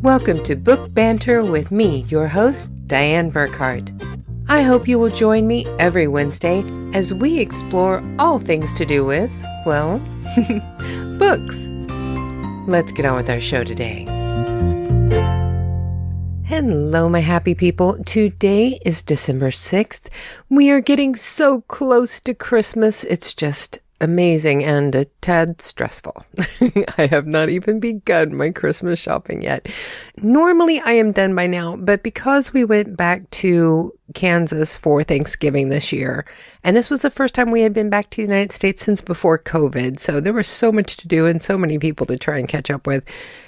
Welcome to Book Banter with me, your host, Dianne Burkhart. I hope you will join me every Wednesday as we explore all things to do with, well, books. Let's get on with our show today. Hello, my happy people. Today is December 6th. We are getting so close to Christmas. It's just amazing and a tad stressful. I have not even begun my Christmas shopping yet. Normally I am done by now, but because we went back to Kansas for Thanksgiving this year, and this was the first time we had been back to the United States since before COVID, so there was so much to do and so many people to try and catch up with,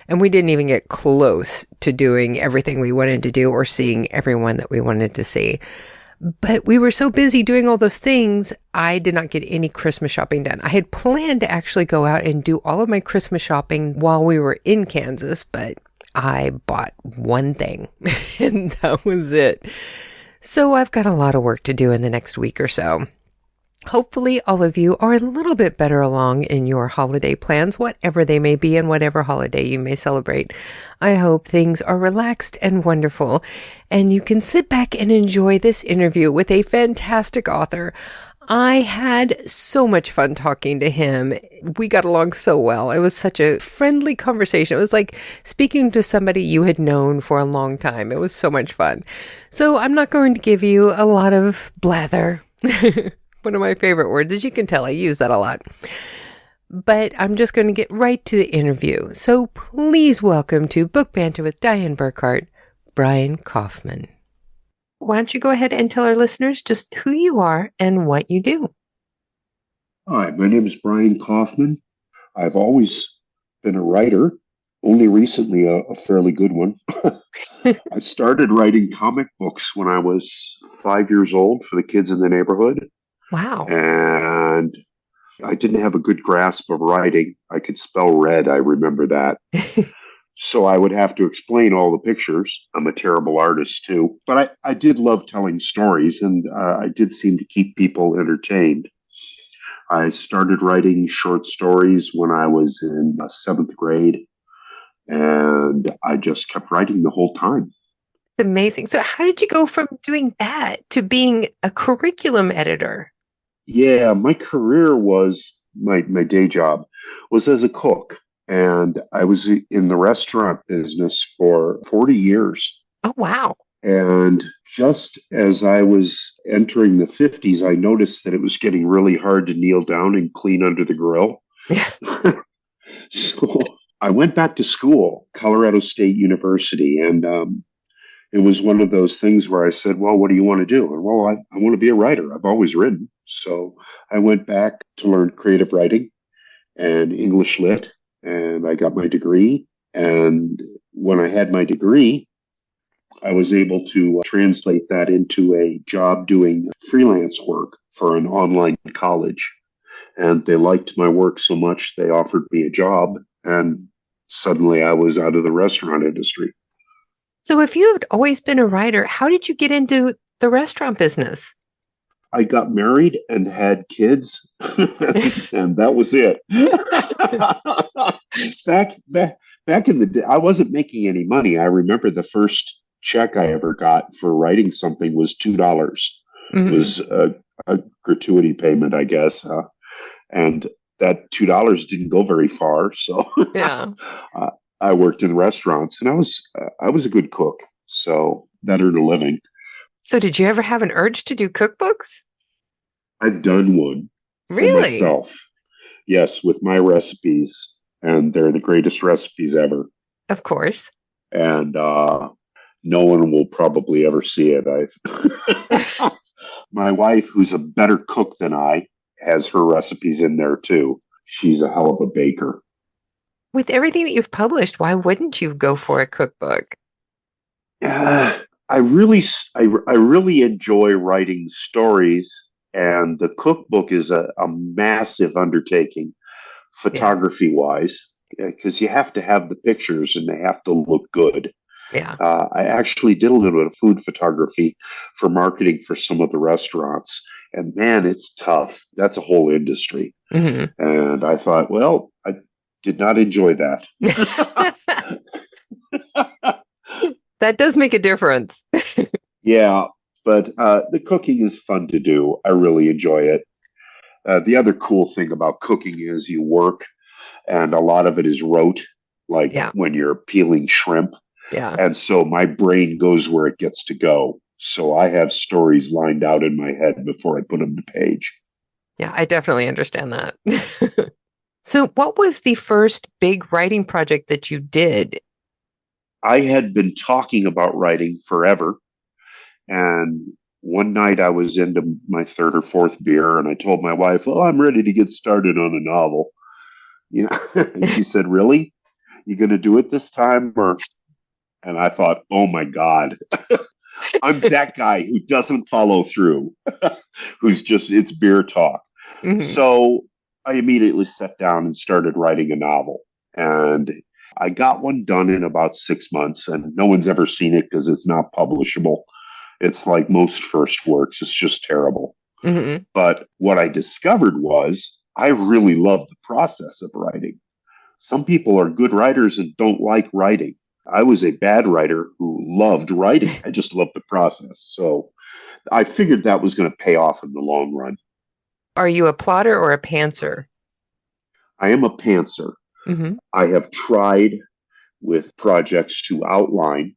and we didn't even get close to doing everything we wanted to do or seeing everyone that we wanted to see. But we were so busy doing all those things, I did not get any Christmas shopping done. I had planned to actually go out and do all of my Christmas shopping while we were in Kansas, but I bought one thing, and that was it. So I've got a lot of work to do in the next week or so. Hopefully all of you are a little bit better along in your holiday plans, whatever they may be and whatever holiday you may celebrate. I hope things are relaxed and wonderful, and you can sit back and enjoy this interview with a fantastic author. I had so much fun talking to him. We got along so well. It was such a friendly conversation. It was like speaking to somebody you had known for a long time. It was so much fun. So I'm not going to give you a lot of blather. One of my favorite words, as you can tell, I use that a lot. But I'm just going to get right to the interview. So please welcome to Book Banter with Dianne Burkhart, Brian Kaufman. Why don't you go ahead and tell our listeners just who you are and what you do? Hi, my name is Brian Kaufman. I've always been a writer, only recently a fairly good one. I started writing comic books when I was 5 years old for the kids in the neighborhood. Wow. And I didn't have a good grasp of writing. I could spell red, I remember that. So I would have to explain all the pictures. I'm a terrible artist, too. But I did love telling stories, and I did seem to keep people entertained. I started writing short stories when I was in seventh grade, and I just kept writing the whole time. It's amazing. So how did you go from doing that to being a curriculum editor? Yeah, my career was, my day job was as a cook. And I was in the restaurant business for 40 years. Oh, wow. And just as I was entering the 50s, I noticed that it was getting really hard to kneel down and clean under the grill. So I went back to school, Colorado State University, and it was one of those things where I said, well, what do you want to do? And, well, I want to be a writer. I've always written. So I went back to learn creative writing and English lit, and I got my degree. And when I had my degree, I was able to translate that into a job doing freelance work for an online college. And they liked my work so much, they offered me a job. And suddenly I was out of the restaurant industry. So if you had always been a writer, how did you get into the restaurant business? I got married and had kids, and that was it. back in the day, I wasn't making any money. I remember the first check I ever got for writing something was $2. Mm-hmm. It was a gratuity payment, I guess, and that $2 didn't go very far. So yeah. I worked in restaurants, and I was a good cook, so that earned a living. So did you ever have an urge to do cookbooks? I've done one for myself. Yes, with my recipes, and they're the greatest recipes ever. Of course. And no one will probably ever see it. My wife, who's a better cook than I, has her recipes in there too. She's a hell of a baker. With everything that you've published, why wouldn't you go for a cookbook? I really enjoy writing stories, and the cookbook is a massive undertaking, photography-wise, because you have to have the pictures and they have to look good. Yeah. I actually did a little bit of food photography for marketing for some of the restaurants, and man, it's tough. That's a whole industry. Mm-hmm. And I thought, well, Did not enjoy that. That does make a difference. Yeah, but the cooking is fun to do. I really enjoy it. The other cool thing about cooking is you work, and a lot of it is rote, like Yeah. when you're peeling shrimp. Yeah. And so my brain goes where it gets to go. So I have stories lined out in my head before I put them to page. Yeah, I definitely understand that. So, what was the first big writing project that you did? I had been talking about writing forever. And one night I was into my third or fourth beer, and I told my wife, "Oh, I'm ready to get started on a novel." Yeah. And she said, "Really? You going to do it this time?" And I thought, "Oh my God, I'm that guy who doesn't follow through, who's just, it's beer talk." Mhm. So I immediately sat down and started writing a novel. And I got one done in about 6 months, and no one's ever seen it because it's not publishable. It's like most first works, it's just terrible. Mhm. But what I discovered was I really love the process of writing. Some people are good writers and don't like writing. I was a bad writer who loved writing. I just loved the process. So I figured that was going to pay off in the long run. Are you a plotter or a pantser? I am a pantser. Hmm. I have tried with projects to outline,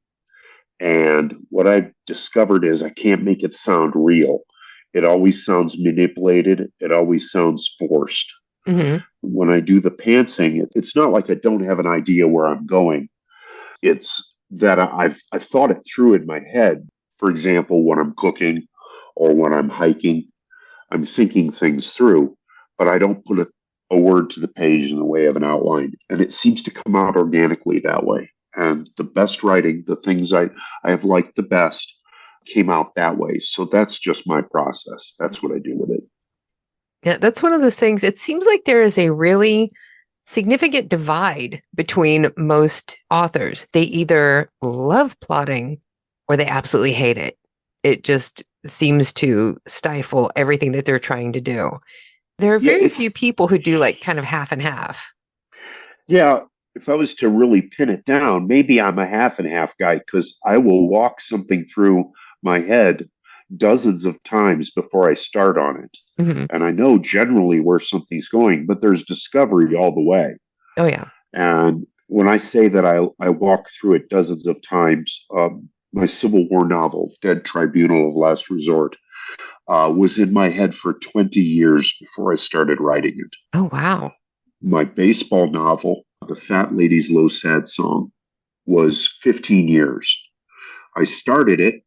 and what I've discovered is I can't make it sound real. It always sounds manipulated, it always sounds forced. Hmm. When I do the pantsing, it's not like I don't have an idea where I'm going. It's that I've thought it through in my head. For example, when I'm cooking or when I'm hiking, I'm thinking things through, but I don't put a word to the page in the way of an outline. And it seems to come out organically that way. And the best writing, the things I have liked the best, came out that way. So that's just my process. That's what I do with it. Yeah, that's one of those things. It seems like there is a really significant divide between most authors. They either love plotting or they absolutely hate it. It just seems to stifle everything that they're trying to do. There are Yeah, very few it's people who do like kind of half and half. Yeah, if I was to really pin it down, maybe I'm a half and half guy because I will walk something through my head dozens of times before I start on it. Hmm. And I know generally where something's going, but there's discovery all the way. Oh, yeah. And when I say that I walk through it dozens of times, my Civil War novel, Dead Tribunal of Last Resort, was in my head for 20 years before I started writing it. Oh, wow. My baseball novel, The Fat Lady's Low Sad Song, was 15 years. I started it,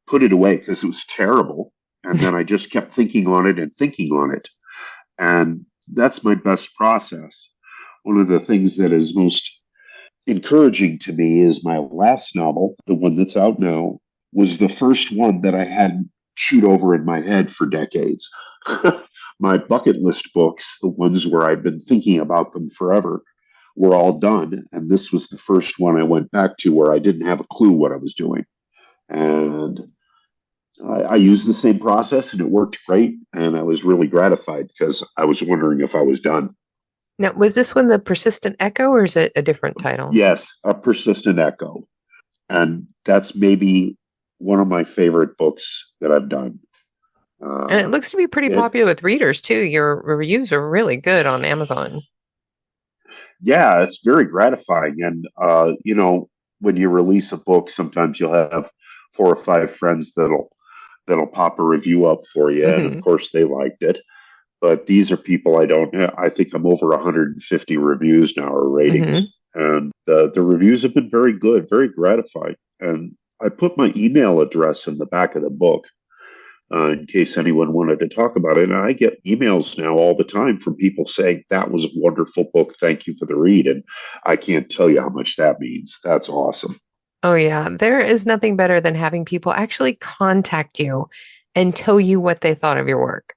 put it away because it was terrible. And then I just kept thinking on it and thinking on it. And that's my best process. One of the things that is most encouraging to me is my last novel, the one that's out now, was the first one that I hadn't chewed over in my head for decades. My bucket list books, the ones where I've been thinking about them forever, were all done. And this was the first one I went back to where I didn't have a clue what I was doing. And I used the same process and it worked great. And I was really gratified because I was wondering if I was done. Now, was this one the Persistent Echo or is it a different title? Yes, A Persistent Echo. And that's maybe one of my favorite books that I've done. And it Uh, looks to be pretty it, popular with readers too. Your reviews are really good on Amazon. yeah, it's very gratifying. And, when you release a book, sometimes you'll have 4 or 5 friends that'll pop a review up for you. And of Hmm. course, they liked it. But these are people I don't know. I think I'm over 150 reviews now or ratings. Hmm. And the reviews have been very good, very gratifying. And I put my email address in the back of the book in case anyone wanted to talk about it. And I get emails now all the time from people saying, "That was a wonderful book. Thank you for the read." And I can't tell you how much that means. That's awesome. Oh, yeah. There is nothing better than having people actually contact you and tell you what they thought of your work.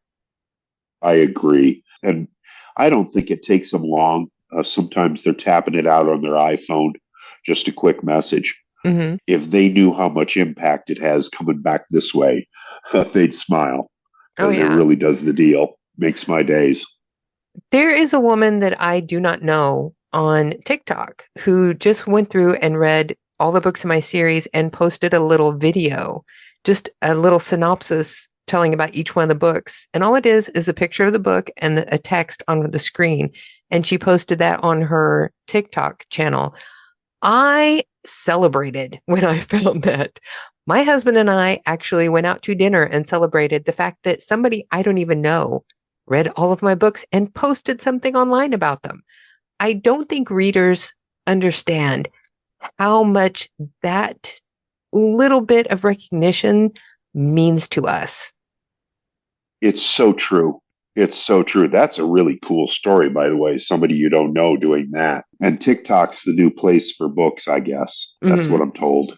I agree. And I don't think it takes them long. Sometimes they're tapping it out on their iPhone, just a quick message. Hmm. If they knew how much impact it has coming back this way, they'd smile Oh, because it yeah. really does the deal. Makes my days. There is a woman that I do not know on TikTok who just went through and read all the books in my series and posted a little video, just a little synopsis telling about each one of the books. And all it is a picture of the book and a text on the screen. And she posted that on her TikTok channel. I celebrated when I found that. My husband and I actually went out to dinner and celebrated the fact that somebody I don't even know read all of my books and posted something online about them. I don't think readers understand how much that little bit of recognition means to us. It's so true. It's so true. That's a really cool story, by the way. Somebody you don't know doing that. And TikTok's the new place for books, I guess. That's what I'm told.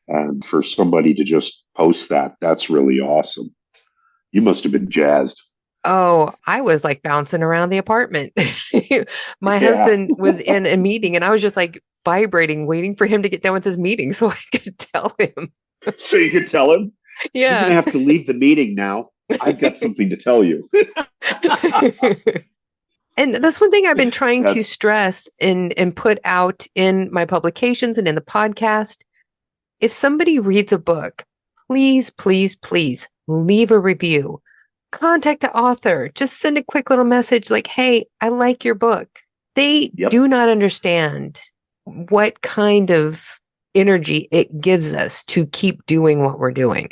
And for somebody to just post that, that's really awesome. You must have been jazzed. Oh, I was like bouncing around the apartment. My husband was in a meeting and I was just like vibrating, waiting for him to get done with his meeting so I could tell him. So you could tell him? Yeah. You're going to have to leave the meeting now. I've got something to tell you. And that's one thing I've been trying to stress and put out in my publications and in the podcast. If somebody reads a book, please, please, please leave a review. Contact the author. Just send a quick little message like, hey, I like your book. They do not understand what kind of energy it gives us to keep doing what we're doing.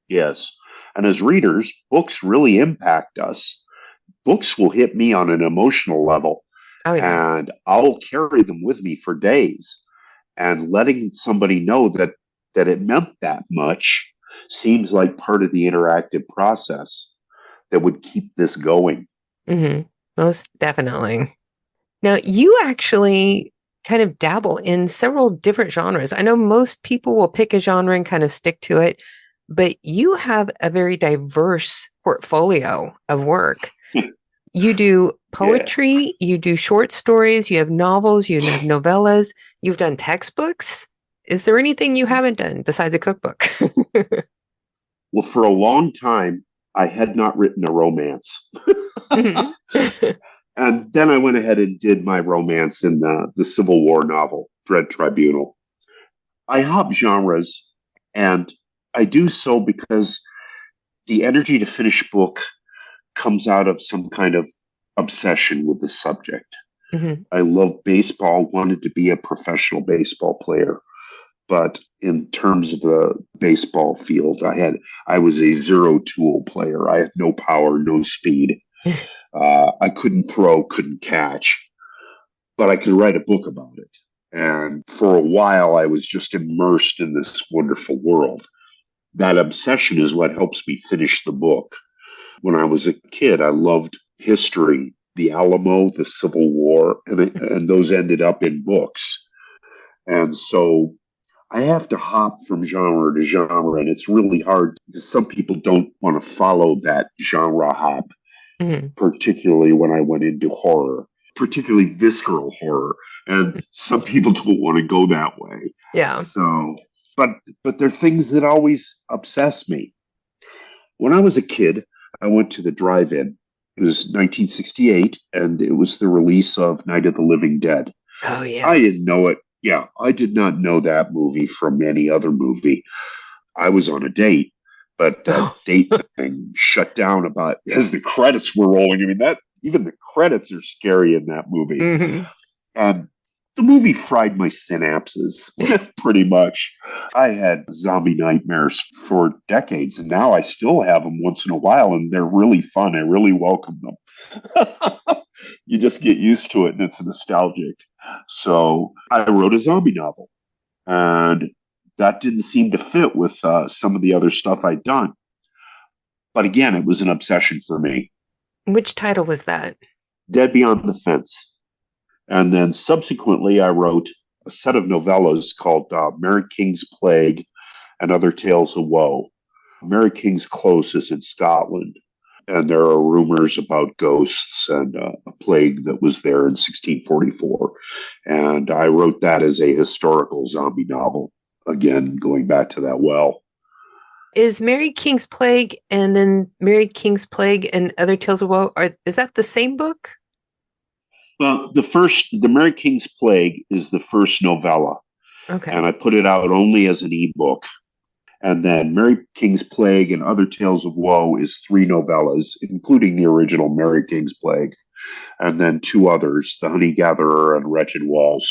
Yes. And as readers, books really impact us. Books will hit me on an emotional level. Oh, yeah. And I'll carry them with me for days. And letting somebody know that it meant that much seems like part of the interactive process that would keep this going. Mm-hmm. Most definitely. Now, you actually kind of dabble in several different genres. I know most people will pick a genre and kind of stick to it, but you have a very diverse portfolio of work. You do poetry, you do short stories, you have novels, you have novellas, you've done textbooks. Is there anything you haven't done besides a cookbook? Well, for a long time, I had not written a romance. And then I went ahead and did my romance in the Civil War novel, Dread Tribunal. I hop genres, and I do so because the energy to finish book comes out of some kind of obsession with the subject. I love baseball, wanted to be a professional baseball player. But in terms of the baseball field, I was a zero-tool player. I had no power, no speed. I couldn't throw, couldn't catch, but I could write a book about it. And for a while, I was just immersed in this wonderful world. That obsession is what helps me finish the book. When I was a kid, I loved history, the Alamo, the Civil War, and those ended up in books. And so I have to hop from genre to genre, and it's really hard because some people don't want to follow that genre hop, particularly when I went into horror, particularly visceral horror. And some people don't want to go that way. Yeah. So, but they're things that always obsess me. When I was a kid, I went to the drive-in. It was 1968, and it was the release of Night of the Living Dead. Oh, yeah. I didn't know it. Yeah, I did not know that movie from any other movie. I was on a date, but that date thing shut down about as the credits were rolling. I mean, even the credits are scary in that movie. The movie fried my synapses, pretty much. I had zombie nightmares for decades, and now I still have them once in a while, and they're really fun. I really welcome them. You just get used to it, and it's nostalgic. So I wrote a zombie novel, and that didn't seem to fit with some of the other stuff I'd done. But again, it was an obsession for me. Which title was that? Dead Beyond the Fence. And then subsequently, I wrote a set of novellas called Mary King's Plague and Other Tales of Woe. Mary King's Close is in Scotland, and there are rumors about ghosts and a plague that was there in 1644. And I wrote that as a historical zombie novel, again, going back to that well. Is Mary King's Plague and then Mary King's Plague and Other Tales of Woe, is that the same book? Well, the Mary King's Plague is the first novella, and Okay. I put it out only as an ebook. And then Mary King's Plague and Other Tales of Woe is three novellas, including the original Mary King's Plague, and then two others, The Honey Gatherer and Wretched Walls.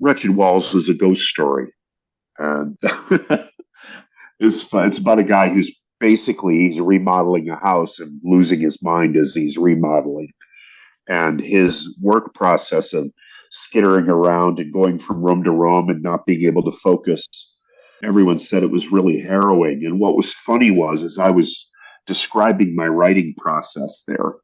Wretched Walls is a ghost story, and it's about a guy who's basically he's remodeling a house and losing his mind as he's remodeling, and his work process of skittering around and going from room to room and not being able to focus. Everyone said it was really harrowing. And what was funny was, as I was describing my writing process there,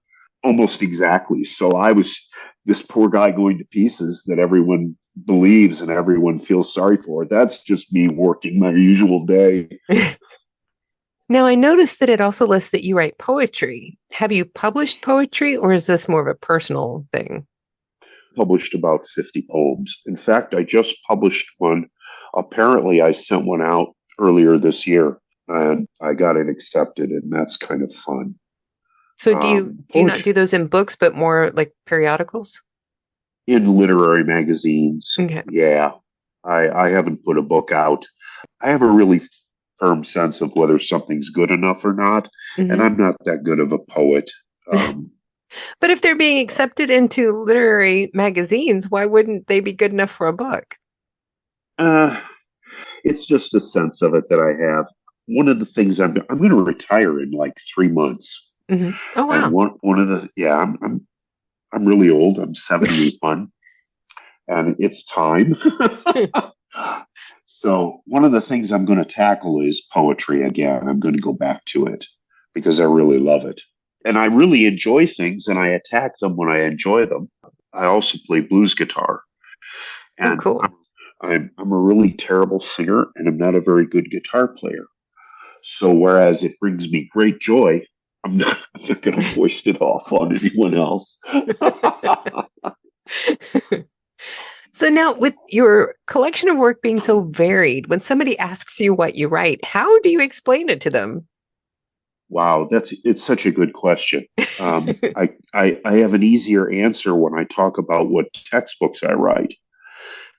almost exactly. So I was this poor guy going to pieces that everyone believes and everyone feels sorry for. That's just me working my usual day. Now, I noticed that it also lists that you write poetry. Have you published poetry, or is this more of a personal thing? Published about 50 poems. In fact, I just published one. Apparently, I sent one out earlier this year and I got it accepted, and that's kind of fun. So do you not do those in books, but more like periodicals? In literary magazines. Okay. Yeah, I haven't put a book out. I have a really firm sense of whether something's good enough or not, and Hmm. I'm not that good of a poet. But if they're being accepted into literary magazines, why wouldn't they be good enough for a book? uh, it's just a sense of it that I have. One of the things I'm going to retire in like 3 months, Hmm. Oh, and wow. one of the yeah I'm really old. I'm 71, and it's time. So one of the things I'm going to tackle is poetry again. I'm going to go back to it because I really love it. And I really enjoy things and I attack them when I enjoy them. I also play blues guitar, Oh, and cool. I'm a really terrible singer and I'm not a very good guitar player. So whereas it brings me great joy, I'm not going to foist it off on anyone else. So now, with your collection of work being so varied, when somebody asks you what you write, how do you explain it to them? Wow, it's such a good question. I have an easier answer when I talk about what textbooks I write.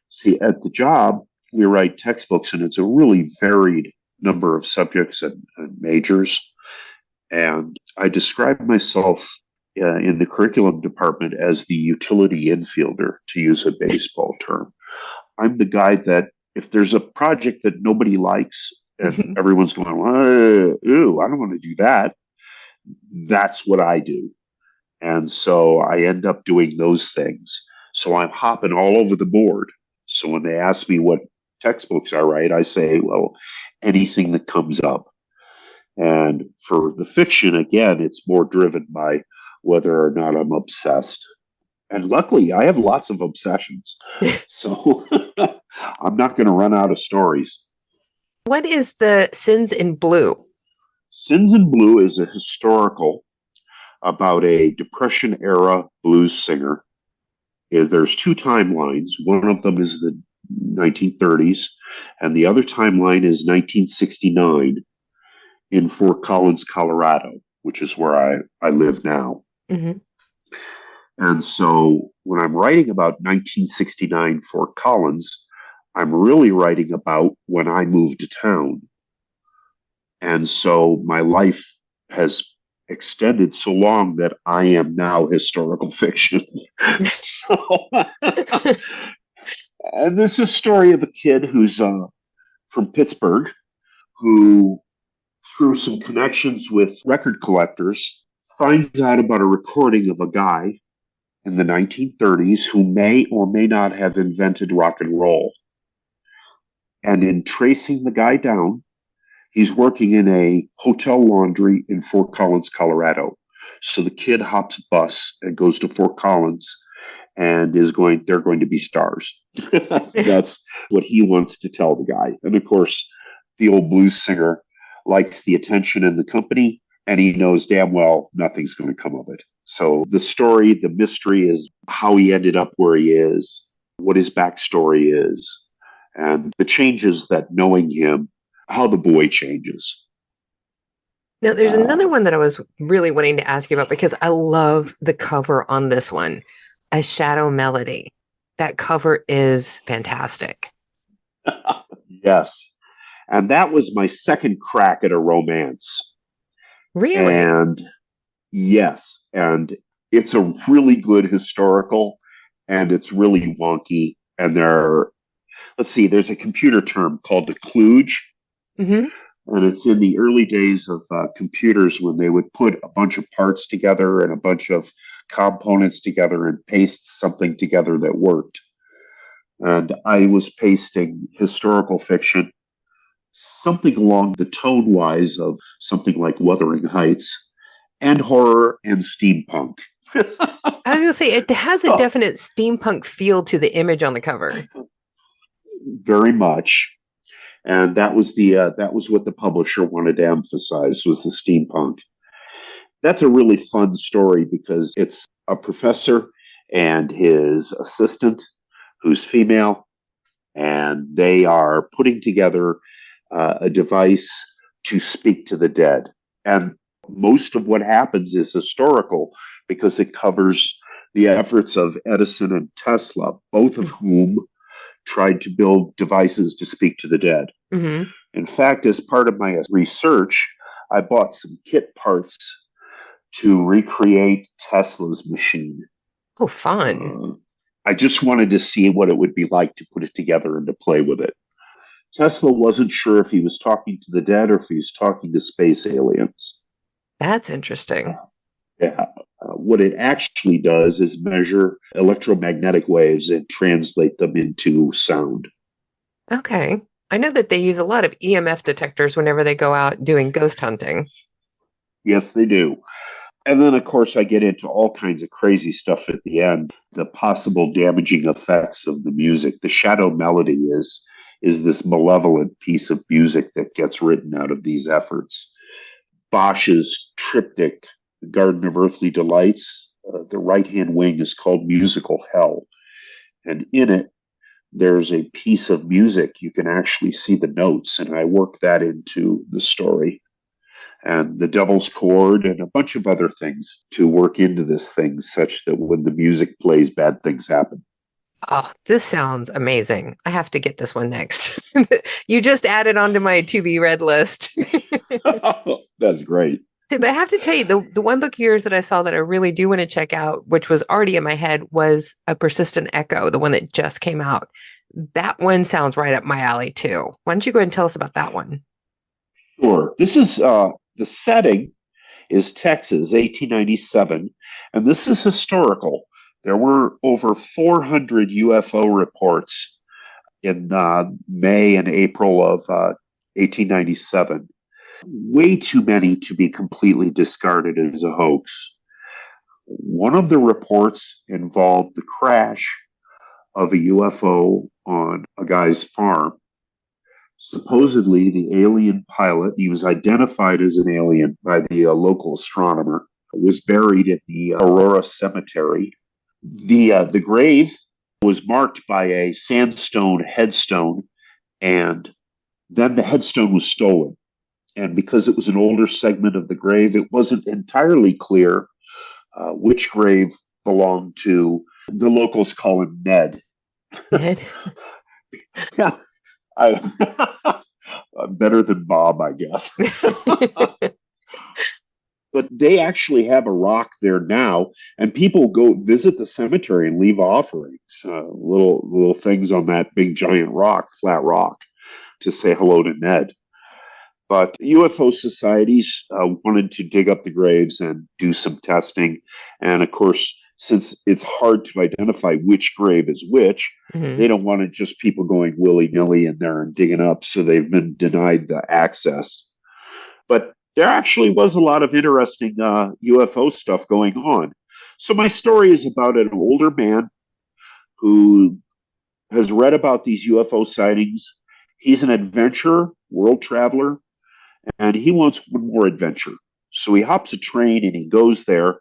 See, at the job, we write textbooks, and it's a really varied number of subjects and majors. And I describe myself in the curriculum department as the utility infielder, to use a baseball term. I'm the guy that if there's a project that nobody likes and everyone's going, ew, I don't want to do that, that's what I do. And so I end up doing those things. So I'm hopping all over the board. So when they ask me what textbooks I write, I say, well, anything that comes up. And for the fiction, again, it's more driven by whether or not I'm obsessed. And luckily, I have lots of obsessions. So I'm not going to run out of stories. What is the Sins in Blue? Sins in Blue is a historical about a Depression era blues singer. There's two timelines. One of them is the 1930s, and the other timeline is 1969 in Fort Collins, Colorado, which is where I live now. Hmm. And so when I'm writing about 1969 Fort Collins, I'm really writing about when I moved to town. And so my life has extended so long that I am now historical fiction. So, and this is a story of a kid who's from Pittsburgh who, through some connections with record collectors, finds out about a recording of a guy in the 1930s who may or may not have invented rock and roll. And in tracing the guy down, he's working in a hotel laundry in Fort Collins, Colorado. So the kid hops a bus and goes to Fort Collins and they're going to be stars. That's what he wants to tell the guy. And of course, the old blues singer likes the attention and the company, and he knows damn well nothing's going to come of it. So the story, the mystery is how he ended up where he is, what his backstory is, and the changes that knowing him, how the boy changes. Now, there's Uh, another one that I was really wanting to ask you about because I love the cover on this one. A Shadow Melody. That cover is fantastic. Yes. And that was my second crack at a romance. Really? And yes, and it's a really good historical, and it's really wonky. And let's see, there's a computer term called a kludge, Hmm. and it's in the early days of computers when they would put a bunch of parts together and a bunch of components together and paste something together that worked. And I was pasting historical fiction, something along the tone wise of something like Wuthering Heights, and horror and steampunk. I was going to say, it has a So, definite steampunk feel to the image on the cover. very much. And that was what the publisher wanted to emphasize was the steampunk. That's a really fun story because it's a professor and his assistant who's female, and they are putting together a device to speak to the dead. And most of what happens is historical because it covers the efforts of Edison and Tesla, both of whom tried to build devices to speak to the dead. Mm-hmm. In fact, as part of my research, I bought some kit parts to recreate Tesla's machine. Oh, fun. Uh, I just wanted to see what it would be like to put it together and to play with it. Tesla wasn't sure if he was talking to the dead or if he was talking to space aliens. That's interesting. Yeah. What it actually does is measure electromagnetic waves and translate them into sound. Okay. I know that they use a lot of EMF detectors whenever they go out doing ghost hunting. Yes, they do. And then, of course, I get into all kinds of crazy stuff at the end. The possible damaging effects of the music. The shadow melody is this malevolent piece of music that gets written out of these efforts. Bosch's triptych, The Garden of Earthly Delights, the right hand wing is called Musical Hell. And in it, there's a piece of music. You can actually see the notes, and I work that into the story. And the Devil's Chord, and a bunch of other things to work into this thing such that when the music plays, bad things happen. Oh, this sounds amazing. I have to get this one next. You just added onto my to be read list. That's great. But I have to tell you, the one book of yours that I saw that I really do want to check out, which was already in my head, was A Persistent Echo, the one that just came out. That one sounds right up my alley too. Why don't you go ahead and tell us about that one? Sure. This is the setting is Texas, 1897, and this is historical. There were over 400 UFO reports in May and April of 1897. Way too many to be completely discarded as a hoax. One of the reports involved the crash of a UFO on a guy's farm. Supposedly, the alien pilot, he was identified as an alien by the local astronomer, was buried in the Aurora Cemetery. The grave was marked by a sandstone headstone, and then the headstone was stolen. And because it was an older segment of the grave, it wasn't entirely clear which grave belonged to. The locals call him Ned. Ned? Yeah, I, better than Bob, I guess. But they actually have a rock there now, and people go visit the cemetery and leave offerings, little things on that big giant rock, flat rock, to say hello to Ned. But UFO societies wanted to dig up the graves and do some testing. And of course, since it's hard to identify which grave is which, Hmm. they don't want it just people going willy nilly in there and digging up. So they've been denied the access. But there actually was a lot of interesting UFO stuff going on. So my story is about an older man who has read about these UFO sightings. He's an adventurer, world traveler, and he wants one more adventure. So he hops a train and he goes there,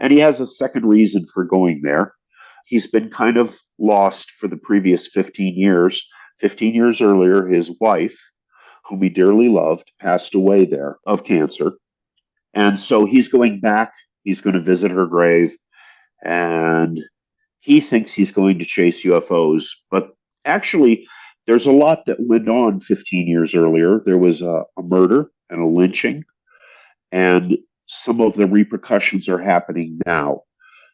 and he has a second reason for going there. He's been kind of lost for the previous 15 years. 15 years earlier, his wife, whom he dearly loved, passed away there of cancer. And so he's going back. He's going to visit her grave. And He thinks he's going to chase UFOs, but actually, there's a lot that went on 15 years earlier. There was a murder and a lynching, and some of the repercussions are happening now.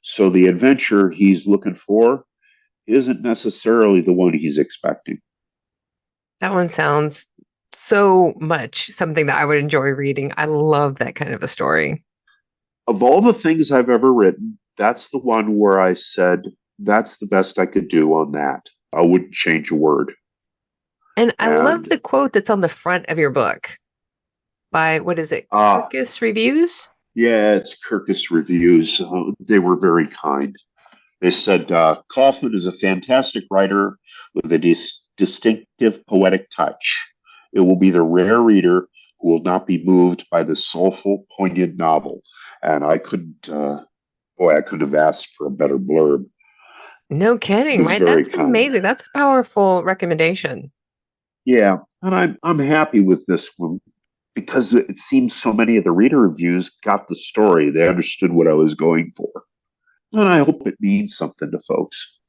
So the adventure he's looking for isn't necessarily the one he's expecting. That one sounds so much something that I would enjoy reading. I love that kind of a story. Of all the things I've ever written, that's the one where I said, that's the best I could do on that. I wouldn't change a word. And I love And the quote that's on the front of your book by, what is it, Kirkus Reviews? yeah, it's Kirkus Reviews. They were very kind. They said, Kaufman is a fantastic writer with a distinctive poetic touch. It will be the rare reader who will not be moved by the soulful, poignant novel. And I couldn't, I couldn't have asked for a better blurb. No It kidding, was right? very That's kind. amazing. That's a powerful recommendation. Yeah, and I'm happy with this one because it seems so many of the reader reviews got the story. They understood what I was going for. And I hope it means something to folks.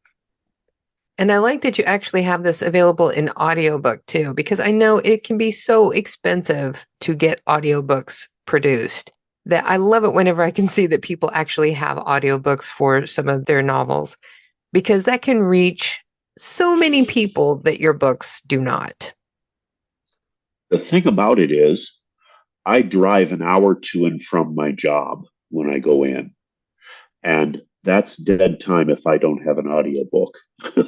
And I like that you actually have this available in audiobook too, because I know it can be so expensive to get audiobooks produced that I love it whenever I can see that people actually have audiobooks for some of their novels, because that can reach so many people that your books do not. The thing about it is, I drive an hour to and from my job when I go in, and that's dead time if I don't have an audiobook.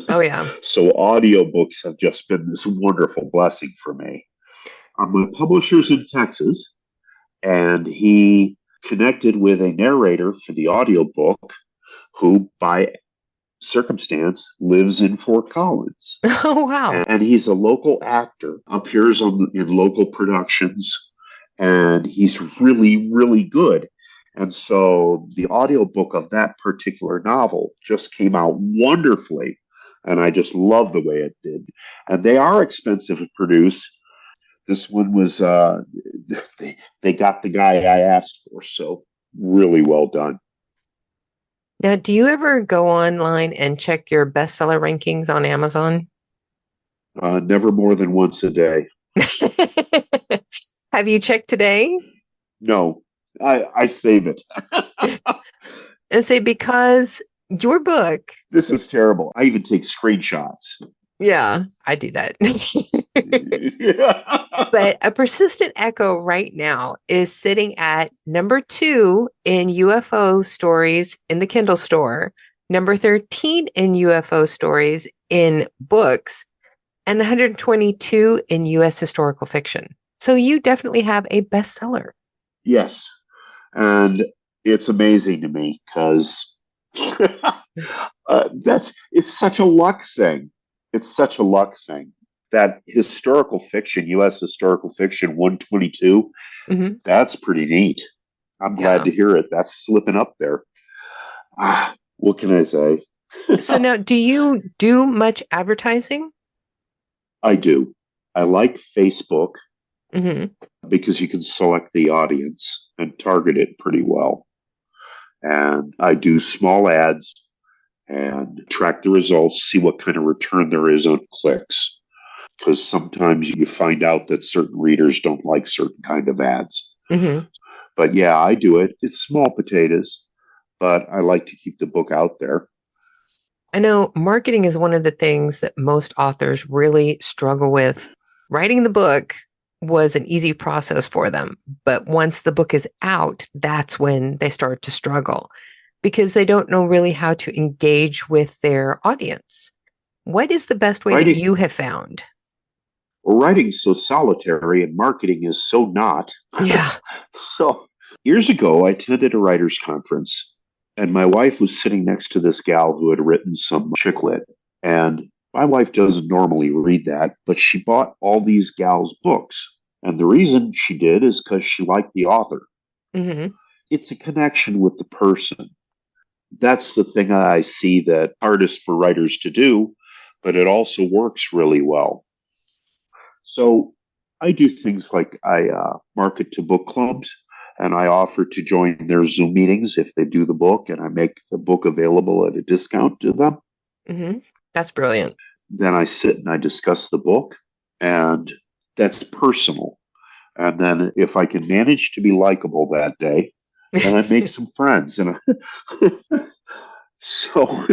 Oh, yeah. So audiobooks have just been this wonderful blessing for me. My publisher's in Texas, and he connected with a narrator for the audiobook who, by circumstance, lives in Fort Collins. Oh, wow. And he's a local actor, appears in local productions, and he's really, really good. And so the audiobook of that particular novel just came out wonderfully. And I just love the way it did. And they are expensive to produce. This one was, they got the guy I asked for. So really well done. Now, do you ever go online and check your bestseller rankings on Amazon? Never more than once a day. Have you checked today? No, I save it. And say, because your book, This is terrible. I even take screenshots. yeah, I do that. Yeah. But A Persistent Echo right now is sitting at number 2 in UFO stories in the Kindle store, number 13 in UFO stories in books, and 122 in US historical fiction. So you definitely have a bestseller. Yes. And it's amazing to me because it's such a luck thing. It's such a luck thing. That historical fiction, US historical fiction 122, Mm-hmm. that's pretty neat. I'm glad Yeah. to hear it. That's slipping up there. What can I say? So now, do you do much advertising? I do. I like Facebook Mm-hmm. because you can select the audience and target it pretty well. And I do small ads and track the results, see what kind of return there is on clicks. Because sometimes you find out that certain readers don't like certain kind of ads. Mm-hmm. But yeah, I do it. It's small potatoes, but I like to keep the book out there. I know marketing is one of the things that most authors really struggle with. Writing the book was an easy process for them, but once the book is out, that's when they start to struggle because they don't know really how to engage with their audience. What is the best way that Writing, you have found? writing's so solitary and marketing is so not. Yeah. So years ago, I attended a writer's conference, and my wife was sitting next to this gal who had written some chick lit. And my wife doesn't normally read that, but she bought all these gals' books. And the reason she did is because she liked the author. Mm-hmm. It's a connection with the person. That's the thing I see that artists for writers to do, but it also works really well. So I do things like I market to book clubs, and I offer to join their Zoom meetings if they do the book, and I make the book available at a discount to them. Mm-hmm. That's brilliant. Then I sit and I discuss the book, and that's personal. And then if I can manage to be likable that day, then I make some friends. And so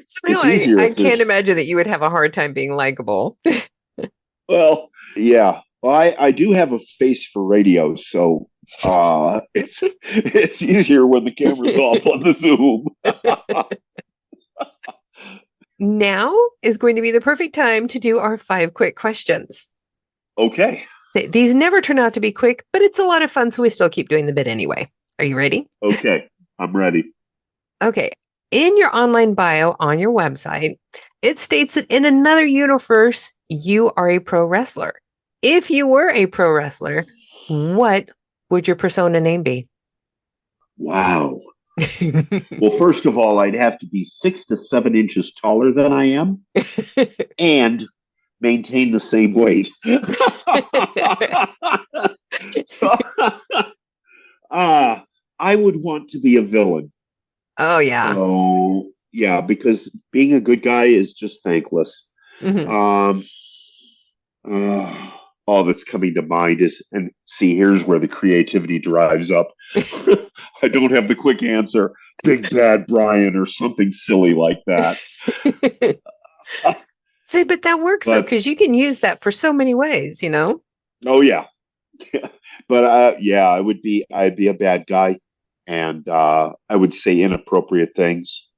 Somehow it's easier I if can't there's, imagine that you would have a hard time being likable. well, yeah. Well, I do have a face for radio, so it's easier when the camera's off on the Zoom. Now is going to be the perfect time to do our 5 quick questions. Okay. These never turn out to be quick, but it's a lot of fun, so we still keep doing the bit anyway. Are you ready? Okay. I'm ready. Okay. In your online bio on your website, it states that in another universe, you are a pro wrestler. If you were a pro wrestler, what would your persona name be? Wow. Well, first of all, I'd have to be 6 to 7 inches taller than I am and maintain the same weight. So, I would want to be a villain. Oh, yeah. So, yeah, because being a good guy is just thankless. Mm-hmm. All that's coming to mind is, and see, here's where the creativity drives up. I don't have the quick answer. Big Bad Brian or something silly like that. See, but that works though, But because you can use that for so many ways, you know? oh yeah, but yeah, I'd be a bad guy, and I would say inappropriate things,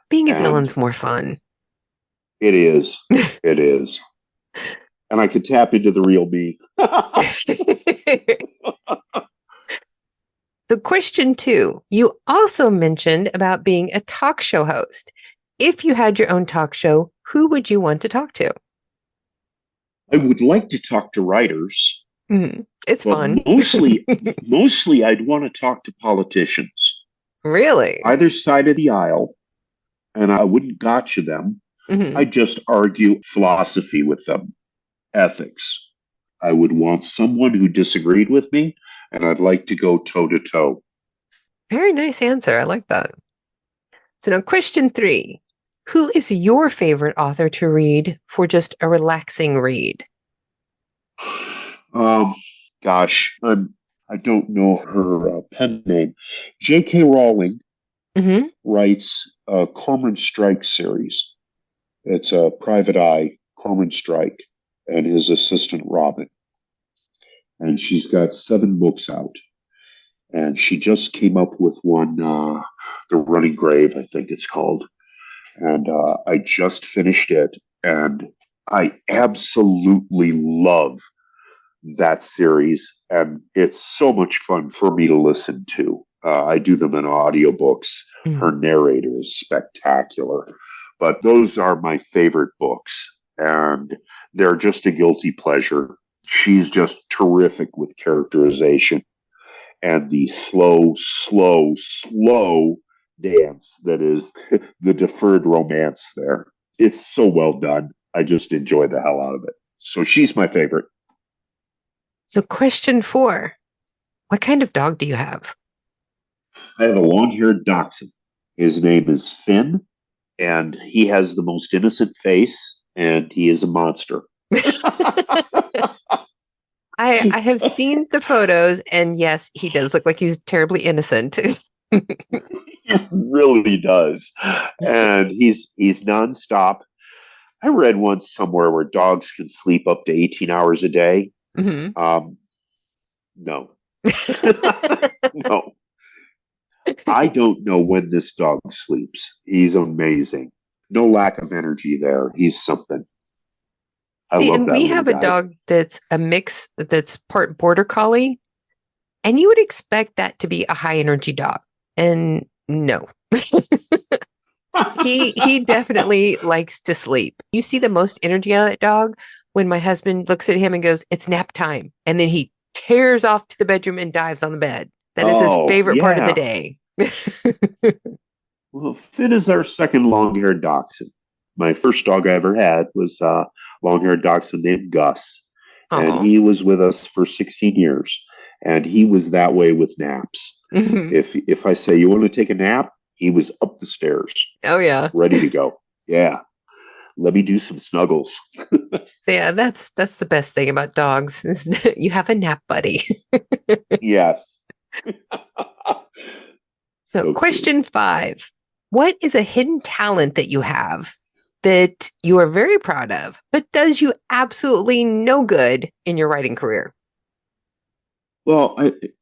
Being a and villain's more fun. it is, it is, and I could tap into the real me. So, question 2, you also mentioned about being a talk show host. If you had your own talk show, who would you want to talk to? I would like to talk to writers, It's but fun. mostly I'd want to talk to politicians, Really? either side of the aisle, and I wouldn't gotcha them. Mm-hmm. I'd just argue philosophy with them, ethics. I would want someone who disagreed with me, and I'd like to go toe to toe. Very nice answer. I like that. So now question 3. Who is your favorite author to read for just a relaxing read? Um, gosh, I don't know her pen name. J.K. Rowling Mm-hmm. writes a Cormoran Strike series. It's a Private Eye, Cormoran Strike, and his assistant Robin. And she's got 7 books out. And she just came up with one, The Running Grave, I think it's called. And I just finished it, and I absolutely love that series, and it's so much fun for me to listen to. I do them in audiobooks. Her narrator is spectacular, but those are my favorite books, and they're just a guilty pleasure. She's just terrific with characterization and the slow dance that is the deferred romance there. It's so well done. I just enjoy the hell out of it. So she's my favorite. So question 4, what kind of dog do you have? I have a long-haired dachshund. His name is Finn, and he has the most innocent face, and he is a monster. I have seen the photos, and yes, he does look like he's terribly innocent. He really does. And he's nonstop. I read once somewhere where dogs can sleep up to 18 hours a day. Mm-hmm. No. No. I don't know when this dog sleeps. He's amazing. No lack of energy there. He's something. I See, love and that we little have a guy. dog that's a mix that's part border collie, and you would expect that to be a high energy dog. And no. He definitely likes to sleep. You see the most energy out of that dog when my husband looks at him and goes, "It's nap time." And then he tears off to the bedroom and dives on the bed. That is his favorite part of the day. Well, Finn is our second long-haired dachshund. My first dog I ever had was long-haired dachshund named Gus, and Oh, he was with us for 16 years. And he was that way with naps. Mhm. If I say, you want to take a nap? He was up the stairs, Oh, yeah. ready to go. Yeah. Let me do some snuggles. So, yeah, that's the best thing about dogs is that you have a nap buddy. Yes. So, So cute. question 5. What is a hidden talent that you have that you are very proud of, but does you absolutely no good in your writing career? Well,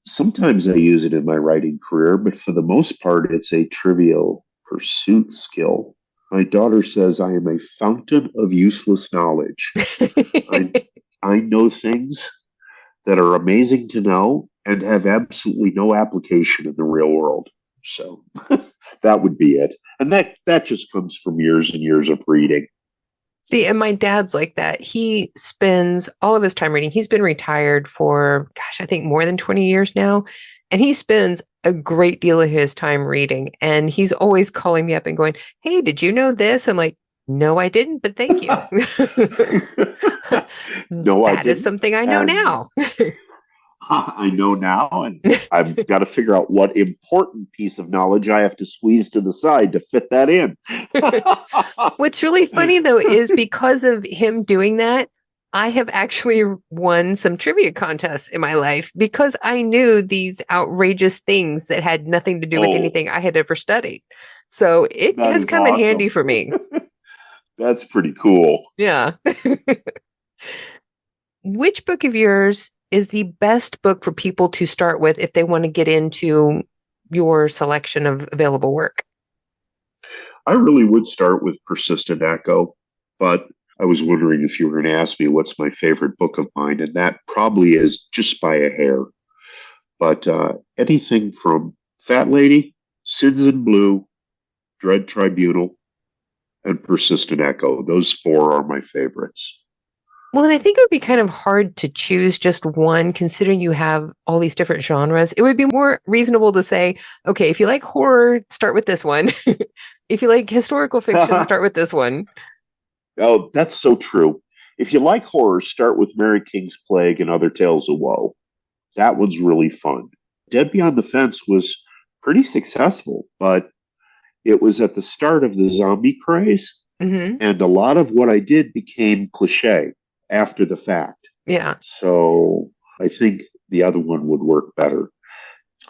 sometimes I use it in my writing career, but for the most part, it's a trivial pursuit skill. My daughter says I am a fountain of useless knowledge. I I know things that are amazing to know and have absolutely no application in the real world. So that would be it. And that just comes from years and years of reading. See, and my dad's like that. He spends all of his time reading. He's been retired for, gosh, I think more than 20 years now. And he spends a great deal of his time reading. And he's always calling me up and going, "Hey, did you know this?" I'm like, "No, I didn't, but thank you." No, I That is didn't. something I know And now. I know now, and I've got to figure out what important piece of knowledge I have to squeeze to the side to fit that in. What's really funny though is because of him doing that, I have actually won some trivia contests in my life because I knew these outrageous things that had nothing to do with Oh, anything I had ever studied. So it that has is come in handy awesome. for me. That's pretty cool. Yeah. Which book of yours is the best book for people to start with if they want to get into your selection of available work? I really would start with Persistent Echo, but I was wondering if you were going to ask me what's my favorite book of mine, and that probably is just by a hair. But anything from Fat Lady, Sins in Blue, Dread Tribunal, and Persistent Echo, those four are my favorites. Well, and I think it would be kind of hard to choose just one, considering you have all these different genres. It would be more reasonable to say, okay, if you like horror, start with this one. If you like historical fiction, start with this one. Oh, that's so true. If you like horror, start with Mary King's Plague and Other Tales of Woe. That one's really fun. Dead Beyond the Fence was pretty successful, but it was at the start of the zombie craze, Hmm. and a lot of what I did became cliche after the fact. Yeah. So I think the other one would work better.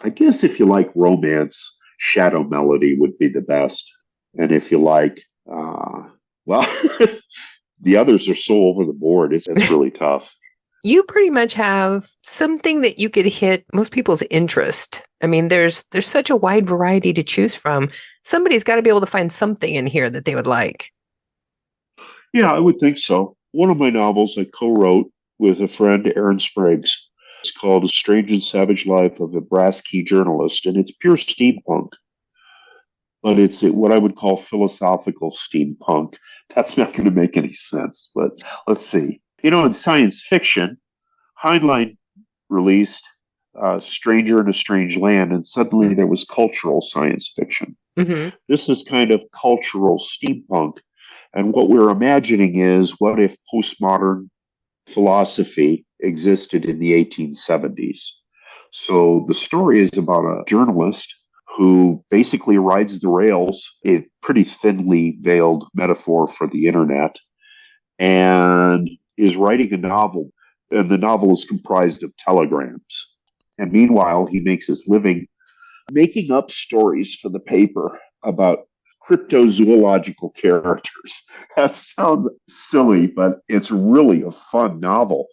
I guess if you like romance, Shadow Melody would be the best. And if you like, well, the others are so over the board. It's really tough. You pretty much have something that you could hit most people's interest. I mean, there's such a wide variety to choose from. Somebody's got to be able to find something in here that they would like. Yeah, I would think so. One of my novels I co-wrote with a friend, Aaron Spriggs. It's called A Strange and Savage Life of a Brass Key Journalist, and it's pure steampunk, but it's what I would call philosophical steampunk. That's not going to make any sense, but let's see. In science fiction, Heinlein released Stranger in a Strange Land, and suddenly there was cultural science fiction. Mm-hmm. This is kind of cultural steampunk. And what we're imagining is what if postmodern philosophy existed in the 1870s? So the story is about a journalist who basically rides the rails, a pretty thinly veiled metaphor for the internet, and is writing a novel. And the novel is comprised of telegrams. And meanwhile, he makes his living making up stories for the paper about cryptozoological characters. That sounds silly, but it's really a fun novel.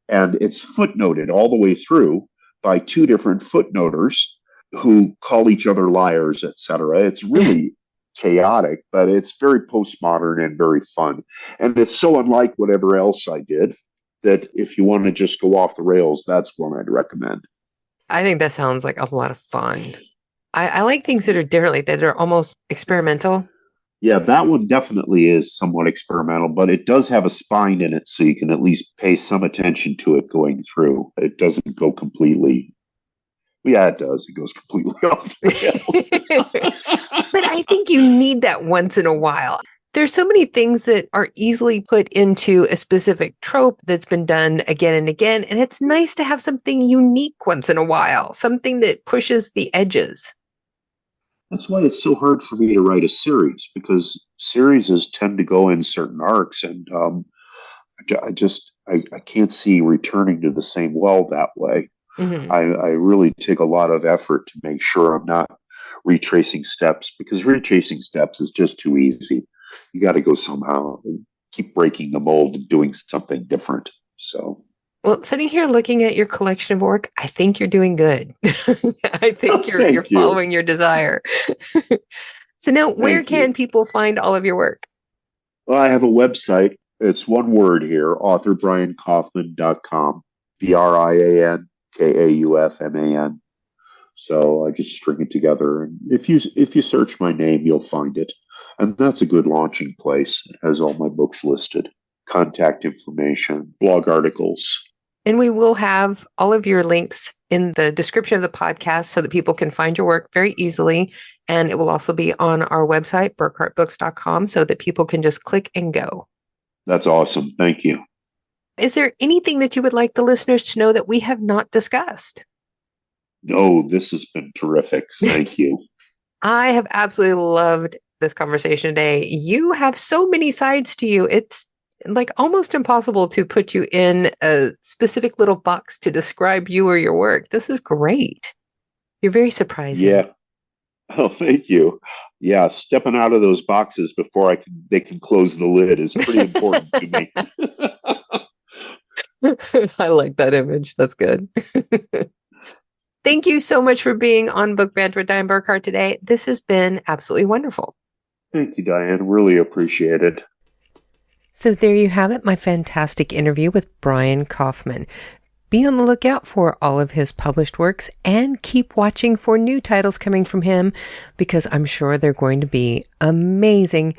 And it's footnoted all the way through by two different footnoters who call each other liars, etc. It's really chaotic, but it's very postmodern and very fun. And it's so unlike whatever else I did that if you want to just go off the rails, that's one I'd recommend. I think that sounds like a lot of fun. I like things that are different, like that are almost experimental. Yeah, that one definitely is somewhat experimental, but it does have a spine in it, so you can at least pay some attention to it going through. It doesn't go completely. Yeah, it does. It goes completely off the But rails. I think you need that once in a while. There's so many things that are easily put into a specific trope that's been done again and again. And it's nice to have something unique once in a while, something that pushes the edges. That's why it's so hard for me to write a series, because series tend to go in certain arcs, and I can't see returning to the same well that way. Mm-hmm. I really take a lot of effort to make sure I'm not retracing steps, because retracing steps is just too easy. You got to go somehow and keep breaking the mold and doing something different. So, well, sitting here looking at your collection of work, I think you're doing good. I think you're following your desire. So now, where can people find all of your work? Well, I have a website. It's one word here, authorbriankaufman.com, BrianKaufman. So I just string it together, and if you search my name, you'll find it. And that's a good launching place. It has all my books listed, contact information, blog articles. And we will have all of your links in the description of the podcast so that people can find your work very easily. And it will also be on our website, burkhartbooks.com, so that people can just click and go. That's awesome. Thank you. Is there anything that you would like the listeners to know that we have not discussed? No, this has been terrific. Thank you. I have absolutely loved this conversation today. You have so many sides to you. It's like almost impossible to put you in a specific little box to describe you or your work. This is great. You're very surprising. Yeah. Oh, thank you. Yeah, stepping out of those boxes before they can close the lid is pretty important to me. I like that image. That's good. Thank you so much for being on Book Banter with Dianne Burkhart today. This has been absolutely wonderful. Thank you, Dianne. Really appreciate it. So there you have it, my fantastic interview with Brian Kaufman. Be on the lookout for all of his published works and keep watching for new titles coming from him, because I'm sure they're going to be amazing.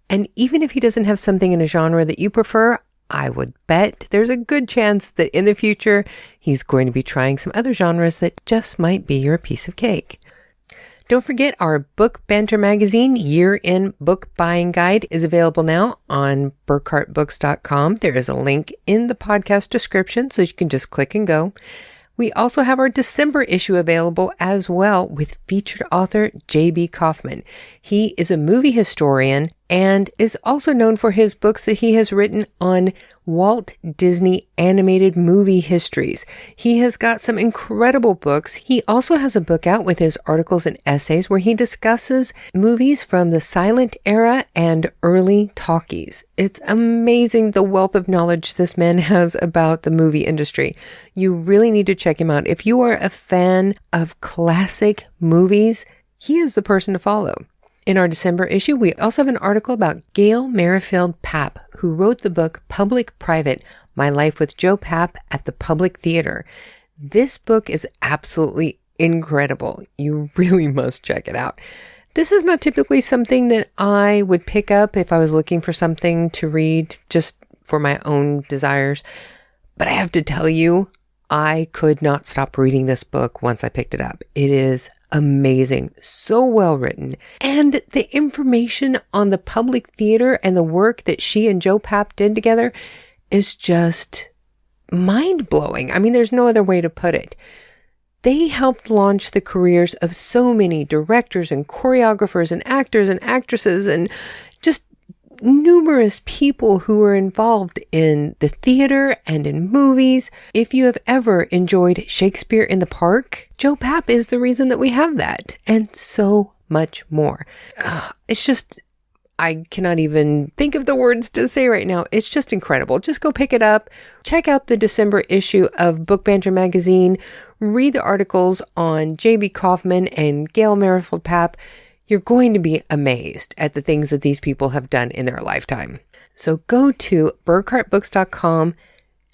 And even if he doesn't have something in a genre that you prefer, I would bet there's a good chance that in the future, he's going to be trying some other genres that just might be your piece of cake. Don't forget, our Book Banter Magazine Year-End Book Buying Guide is available now on burkhartbooks.com. There is a link in the podcast description, so you can just click and go. We also have our December issue available as well with featured author J.B. Kaufman. He is a movie historian and is also known for his books that he has written on Walt Disney animated movie histories. He has got some incredible books. He also has a book out with his articles and essays where he discusses movies from the silent era and early talkies. It's amazing the wealth of knowledge this man has about the movie industry. You really need to check him out. If you are a fan of classic movies, he is the person to follow. In our December issue, we also have an article about Gail Merrifield Papp, who wrote the book Public Private, My Life with Joe Papp at the Public Theater. This book is absolutely incredible. You really must check it out. This is not typically something that I would pick up if I was looking for something to read just for my own desires. But I have to tell you, I could not stop reading this book once I picked it up. It is amazing, so well written. And the information on the Public Theater and the work that she and Joe Papp did together is just mind-blowing. I mean, there's no other way to put it. They helped launch the careers of so many directors and choreographers and actors and actresses and just numerous people who were involved in the theater and in movies. If you have ever enjoyed Shakespeare in the Park, Joe Papp is the reason that we have that, and so much more. It's just, I cannot even think of the words to say right now. It's just incredible. Just go pick it up. Check out the December issue of Book Banter Magazine. Read the articles on J.B. Kaufman and Gail Merrifield Papp. You're going to be amazed at the things that these people have done in their lifetime. So go to burkhartbooks.com,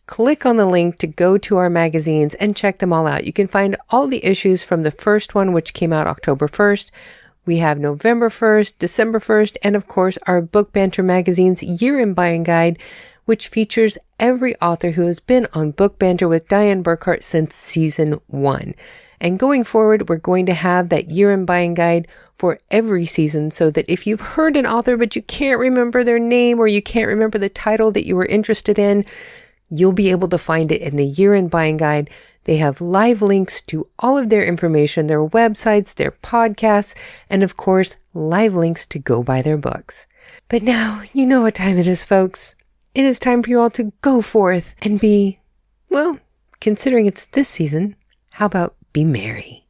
click on the link to go to our magazines and check them all out. You can find all the issues from the first one, which came out October 1st. We have November 1st, December 1st, and of course our Book Banter Magazine's Year-End Buying Guide, which features every author who has been on Book Banter with Dianne Burkhart since season 1. And going forward, we're going to have that Year-End Buying Guide for every season, so that if you've heard an author but you can't remember their name or you can't remember the title that you were interested in, you'll be able to find it in the year-end buying guide. They have live links to all of their information, their websites, their podcasts, and of course, live links to go buy their books. But now, you know what time it is, folks. It is time for you all to go forth and be, well, considering it's this season, how about be merry?